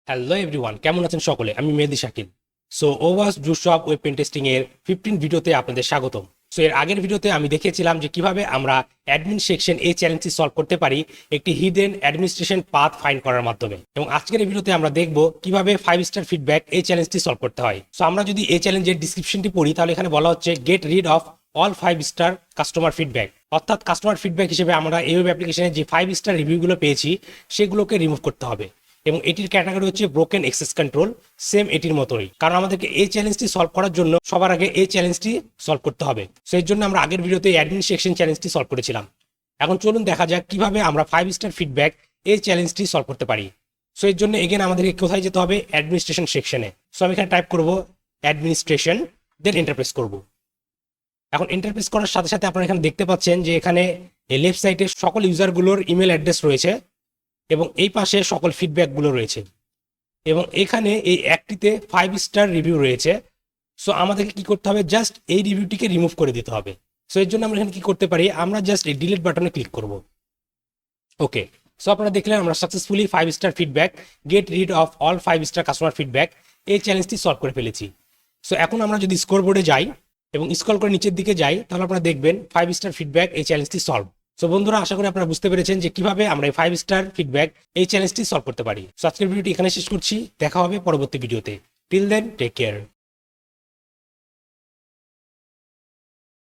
Hello everyone, কেমন আছেন সকলে? আমি মehedishakeel। সো ওওয়াসপ জুসপ ওয়েব পেন্টেস্টিং এর 15 ভিডিওতে আপনাদের স্বাগতম। সো এর আগের ভিডিওতে আমি দেখিয়েছিলাম যে কিভাবে আমরা অ্যাডমিন সেকশন এই চ্যালেঞ্জটি সলভ করতে পারি একটি হিডেন অ্যাডমিনিস্ট্রেশন পাথ ফাইন্ড করার মাধ্যমে। এবং আজকের এই ভিডিওতে আমরা দেখব কিভাবে 5 স্টার ফিডব্যাক এই চ্যালেঞ্জটি সলভ করতে হয়। সো আমরা যদি এই চ্যালেঞ্জের ডিসক্রিপশনটি পড়ি তাহলে এখানে বলা হচ্ছে get rid of all 5 star customer feedback, অর্থাৎ কাস্টমার ফিডব্যাক হিসেবে আমরা এই ওয়েব অ্যাপ্লিকেশনে যে 5 স্টার রিভিউগুলো পেয়েছি সেগুলোকে রিমুভ করতে হবে। এবং এটির ক্যাটাগরি হচ্ছে ব্রোকেন অ্যাক্সেস কন্ট্রোল, সেম এটির মতোই, কারণ আমাদেরকে এই চ্যালেঞ্জটি সলভ করার জন্য সবার আগে এই চ্যালেঞ্জটি সলভ করতে হবে। সো এর জন্য আমরা আগের ভিডিওতে অ্যাডমিন সেকশন চ্যালেঞ্জটি সলভ করেছিলাম। এখন চলুন দেখা যাক কিভাবে আমরা 5 স্টার ফিডব্যাক এই চ্যালেঞ্জটি সলভ করতে পারি। সো এর জন্য এগেন আমাদেরকে কোথায় যেতে হবে? অ্যাডমিনিস্ট্রেশন সেকশনে। সো আমি এখানে টাইপ করব অ্যাডমিনিস্ট্রেশন, দেন এন্টারপ্রেস করব। এখন ইন্টারফেস করার সাথে সাথে আপনারা এখানে দেখতে পাচ্ছেন যে এখানে লেফট সাইডে সকল ইউজারগুলোর ইমেল অ্যাড্রেস রয়েছে এবং এই পাশে সকল ফিডব্যাকগুলো রয়েছে এবং এখানে এই একটিতে 5 স্টার রিভিউ রয়েছে। সো আমাদেরকে কি করতে হবে? জাস্ট এই রিভিউটিকে রিমুভ করে দিতে হবে। সো এর জন্য আমরা এখানে কি করতে পারি? আমরা জাস্ট এই ডিলিট বাটনে ক্লিক করব। ওকে, সো আপনারা দেখলেন আমরা successfully 5 star feedback get rid of all 5 star customer feedback এই চ্যালেঞ্জটি সলভ করে ফেলেছি। সো এখন আমরা যদি স্কোরবোর্ডে যাই এবং স্ক্রল করে নিচের দিকে যাই তাহলে আপনারা দেখবেন 5 স্টার ফিডব্যাক এই চ্যালেঞ্জটি সলভ। সো বন্ধুরা, আশা করি আপনারা বুঝতে পেরেছেন যে কিভাবে আমরা এই 5 স্টার ফিডব্যাক এই চ্যালেঞ্জটি সলভ করতে পারি। সো আজকের ভিডিওটি এখানে শেষ করছি, দেখা হবে পরবর্তী ভিডিওতে। Till then, take care.